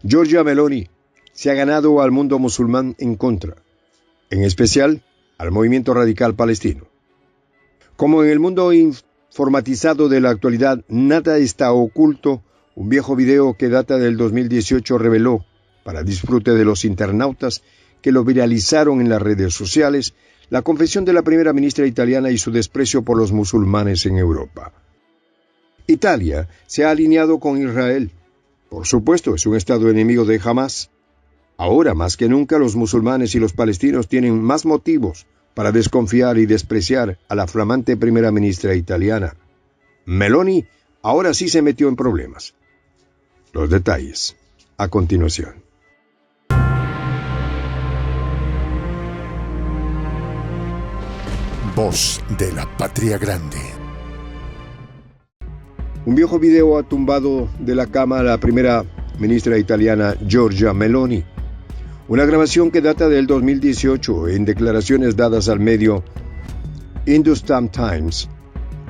Giorgia Meloni se ha ganado al mundo musulmán en contra, en especial al movimiento radical palestino. Como en el mundo informatizado de la actualidad nada está oculto, un viejo video que data del 2018 reveló, para disfrute de los internautas que lo viralizaron en las redes sociales, la confesión de la primera ministra italiana y su desprecio por los musulmanes en Europa. Italia se ha alineado con Israel. Por supuesto, es un estado enemigo de Hamás. Ahora, más que nunca, los musulmanes y los palestinos tienen más motivos para desconfiar y despreciar a la flamante primera ministra italiana. Meloni ahora sí se metió en problemas. Los detalles, a continuación. Voz de la Patria Grande. Un viejo video ha tumbado de la cama a la primera ministra italiana Giorgia Meloni. Una grabación que data del 2018, en declaraciones dadas al medio Hindustan Times,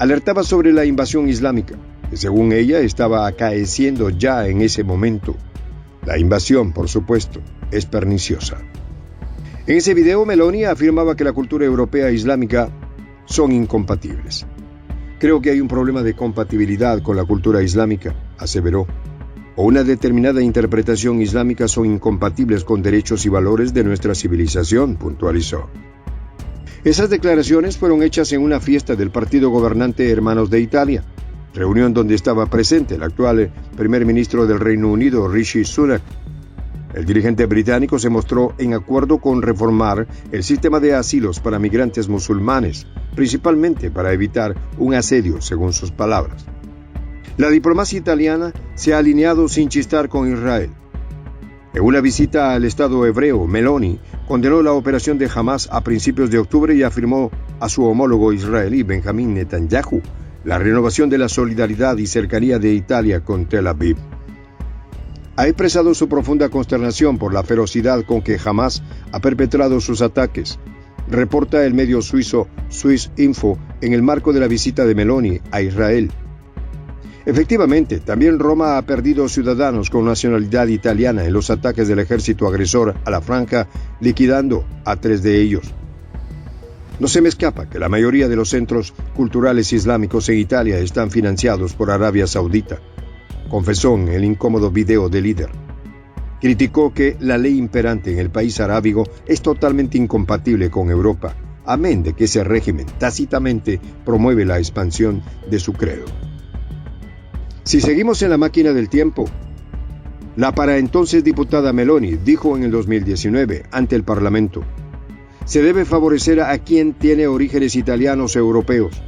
alertaba sobre la invasión islámica, que según ella estaba acaeciendo ya en ese momento. La invasión, por supuesto, es perniciosa. En ese video, Meloni afirmaba que la cultura europea e islámica son incompatibles. Creo que hay un problema de compatibilidad con la cultura islámica, aseveró. O una determinada interpretación islámica son incompatibles con derechos y valores de nuestra civilización, puntualizó. Esas declaraciones fueron hechas en una fiesta del partido gobernante Hermanos de Italia, reunión donde estaba presente el actual primer ministro del Reino Unido, Rishi Sunak. El dirigente británico se mostró en acuerdo con reformar el sistema de asilos para migrantes musulmanes, principalmente para evitar un asedio, según sus palabras. La diplomacia italiana se ha alineado sin chistar con Israel. En una visita al Estado hebreo, Meloni condenó la operación de Hamás a principios de octubre y afirmó a su homólogo israelí Benjamín Netanyahu la renovación de la solidaridad y cercanía de Italia con Tel Aviv. Ha expresado su profunda consternación por la ferocidad con que Hamás ha perpetrado sus ataques, reporta el medio suizo Swiss Info en el marco de la visita de Meloni a Israel. Efectivamente, también Roma ha perdido ciudadanos con nacionalidad italiana en los ataques del ejército agresor a la franja, liquidando a 3 de ellos. No se me escapa que la mayoría de los centros culturales islámicos en Italia están financiados por Arabia Saudita, confesó en el incómodo video de Líder. Criticó que la ley imperante en el país arábigo es totalmente incompatible con Europa, amén de que ese régimen tácitamente promueve la expansión de su credo. Si seguimos en la máquina del tiempo, la para entonces diputada Meloni dijo en el 2019 ante el Parlamento: se debe favorecer a quien tiene orígenes italianos o europeos.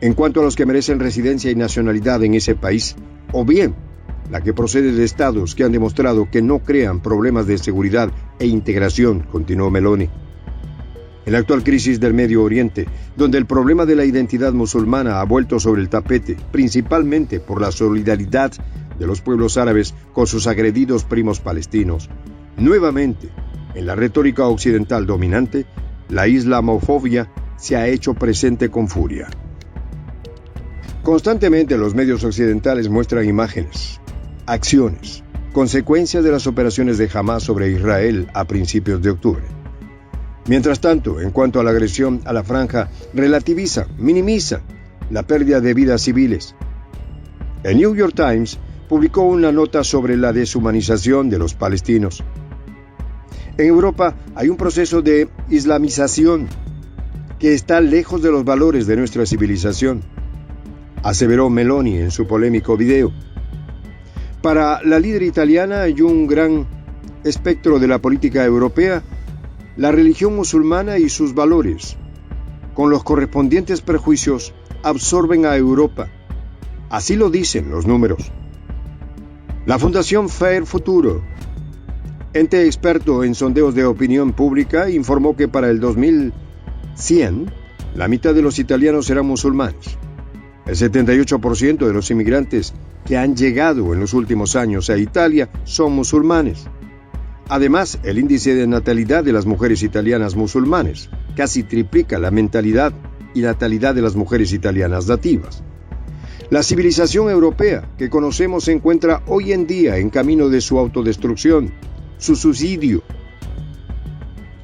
En cuanto a los que merecen residencia y nacionalidad en ese país, o bien la que procede de estados que han demostrado que no crean problemas de seguridad e integración, continuó Meloni. En la actual crisis del Medio Oriente, donde el problema de la identidad musulmana ha vuelto sobre el tapete, principalmente por la solidaridad de los pueblos árabes con sus agredidos primos palestinos, nuevamente, en la retórica occidental dominante, la islamofobia se ha hecho presente con furia. Constantemente los medios occidentales muestran imágenes, acciones, consecuencias de las operaciones de Hamás sobre Israel a principios de octubre. Mientras tanto, en cuanto a la agresión a la franja, relativiza, minimiza la pérdida de vidas civiles. El New York Times publicó una nota sobre la deshumanización de los palestinos. En Europa hay un proceso de islamización que está lejos de los valores de nuestra civilización, aseveró Meloni en su polémico video. Para la líder italiana y un gran espectro de la política europea, la religión musulmana y sus valores, con los correspondientes prejuicios, absorben a Europa. Así lo dicen los números. La Fundación Fair Futuro, ente experto en sondeos de opinión pública, informó que para el 2100, la mitad de los italianos serán musulmanes. El 78% de los inmigrantes que han llegado en los últimos años a Italia son musulmanes. Además, el índice de natalidad de las mujeres italianas musulmanes casi triplica la mentalidad y natalidad de las mujeres italianas nativas. La civilización europea que conocemos se encuentra hoy en día en camino de su autodestrucción, su suicidio,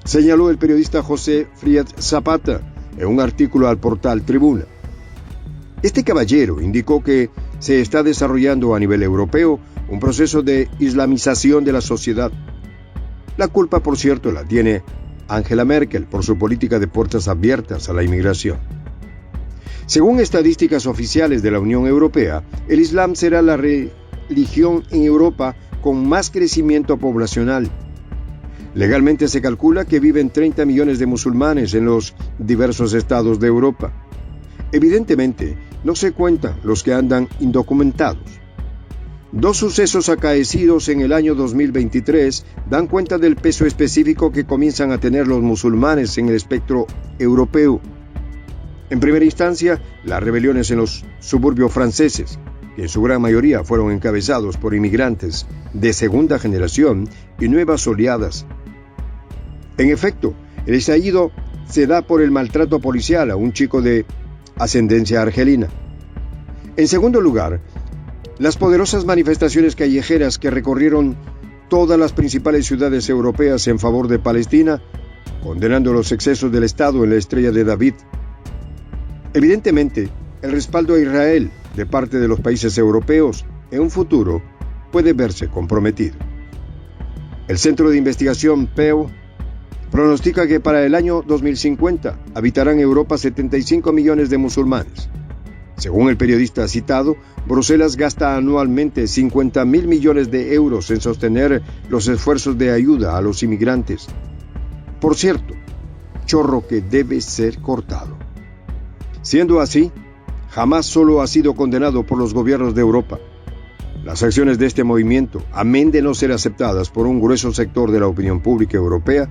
señaló el periodista José Fried Zapata en un artículo al portal Tribuna. Este caballero indicó que se está desarrollando a nivel europeo un proceso de islamización de la sociedad. La culpa, por cierto, la tiene Angela Merkel por su política de puertas abiertas a la inmigración. Según estadísticas oficiales de la Unión Europea, el Islam será la religión en Europa con más crecimiento poblacional. Legalmente se calcula que viven 30 millones de musulmanes en los diversos estados de Europa. Evidentemente, no se cuentan los que andan indocumentados. Dos sucesos acaecidos en el año 2023 dan cuenta del peso específico que comienzan a tener los musulmanes en el espectro europeo. En primera instancia, las rebeliones en los suburbios franceses, que en su gran mayoría fueron encabezados por inmigrantes de segunda generación y nuevas oleadas. En efecto, el estallido se da por el maltrato policial a un chico de ascendencia argelina. En segundo lugar, las poderosas manifestaciones callejeras que recorrieron todas las principales ciudades europeas en favor de Palestina, condenando los excesos del Estado en la Estrella de David. Evidentemente, el respaldo a Israel de parte de los países europeos en un futuro puede verse comprometido. El Centro de Investigación Pew pronostica que para el año 2050 habitarán en Europa 75 millones de musulmanes. Según el periodista citado, Bruselas gasta anualmente 50.000 millones de euros en sostener los esfuerzos de ayuda a los inmigrantes. Por cierto, chorro que debe ser cortado. Siendo así, Hamás solo ha sido condenado por los gobiernos de Europa. Las acciones de este movimiento, amén de no ser aceptadas por un grueso sector de la opinión pública europea,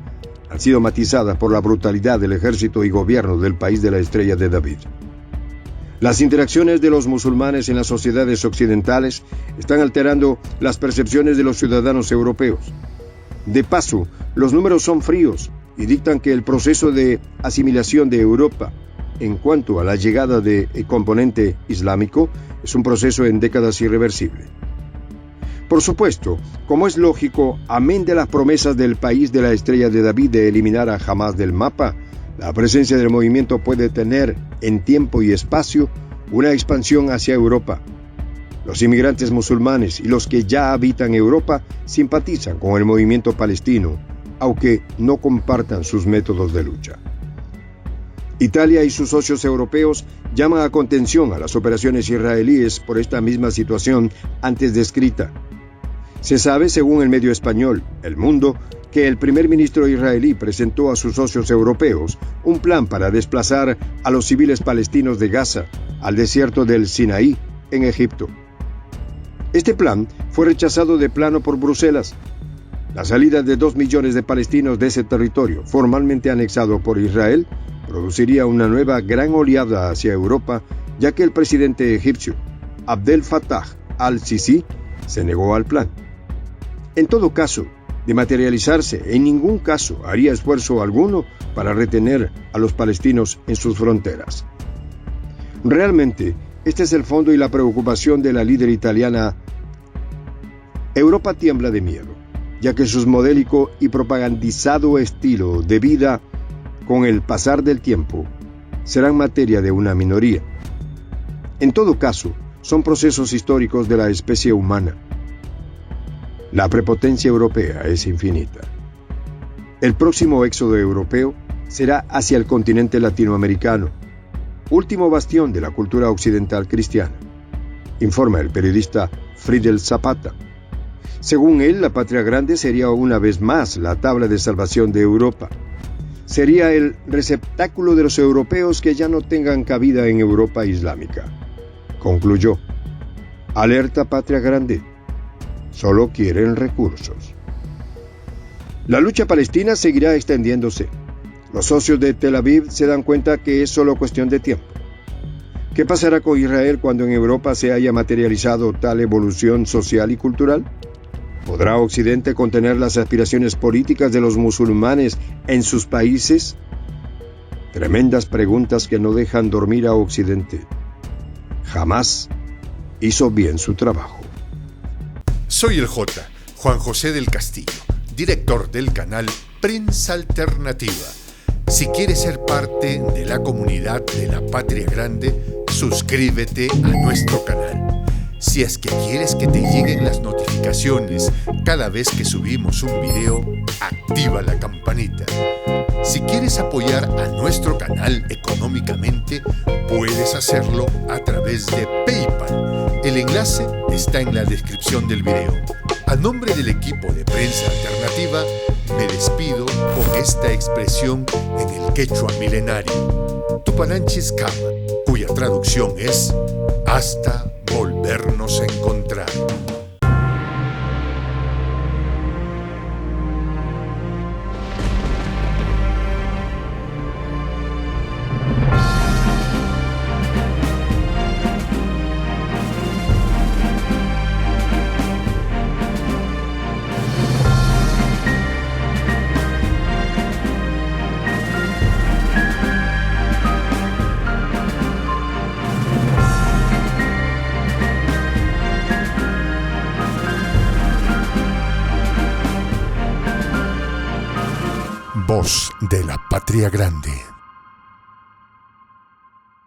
han sido matizadas por la brutalidad del ejército y gobierno del país de la Estrella de David. Las interacciones de los musulmanes en las sociedades occidentales están alterando las percepciones de los ciudadanos europeos. De paso, los números son fríos y dictan que el proceso de asimilación de Europa en cuanto a la llegada del componente islámico es un proceso en décadas irreversible. Por supuesto, como es lógico, amén de las promesas del país de la Estrella de David de eliminar a Hamás del mapa, la presencia del movimiento puede tener, en tiempo y espacio, una expansión hacia Europa. Los inmigrantes musulmanes y los que ya habitan Europa simpatizan con el movimiento palestino, aunque no compartan sus métodos de lucha. Italia y sus socios europeos llaman a contención a las operaciones israelíes por esta misma situación antes descrita. Se sabe, según el medio español El Mundo, que el primer ministro israelí presentó a sus socios europeos un plan para desplazar a los civiles palestinos de Gaza al desierto del Sinaí, en Egipto. Este plan fue rechazado de plano por Bruselas. La salida de 2 millones de palestinos de ese territorio, formalmente anexado por Israel, produciría una nueva gran oleada hacia Europa, ya que el presidente egipcio, Abdel Fattah al-Sisi, se negó al plan. En todo caso, de materializarse, en ningún caso haría esfuerzo alguno para retener a los palestinos en sus fronteras. Realmente, este es el fondo y la preocupación de la líder italiana. Europa tiembla de miedo, ya que su modélico y propagandizado estilo de vida, con el pasar del tiempo, serán materia de una minoría. En todo caso, son procesos históricos de la especie humana. La prepotencia europea es infinita. El próximo éxodo europeo será hacia el continente latinoamericano, último bastión de la cultura occidental cristiana, informa el periodista Friedel Zapata. Según él, la patria grande sería una vez más la tabla de salvación de Europa. Sería el receptáculo de los europeos que ya no tengan cabida en Europa islámica. Concluyó: alerta patria grande, solo quieren recursos. La lucha palestina seguirá extendiéndose. Los socios de Tel Aviv se dan cuenta que es solo cuestión de tiempo. ¿Qué pasará con Israel cuando en Europa se haya materializado tal evolución social y cultural? ¿Podrá Occidente contener las aspiraciones políticas de los musulmanes en sus países? Tremendas preguntas que no dejan dormir a Occidente. Jamás hizo bien su trabajo. Soy el J, Juan José del Castillo, director del canal Prensa Alternativa. Si quieres ser parte de la comunidad de la Patria Grande, suscríbete a nuestro canal. Si es que quieres que te lleguen las notificaciones cada vez que subimos un video, activa la campanita. Si quieres apoyar a nuestro canal económicamente, puedes hacerlo a través de PayPal. El enlace está en la descripción del video. A nombre del equipo de Prensa Alternativa, me despido con esta expresión en el quechua milenario, Tupananchis Kama, cuya traducción es hasta volvernos a encontrar. Voz de la Patria Grande.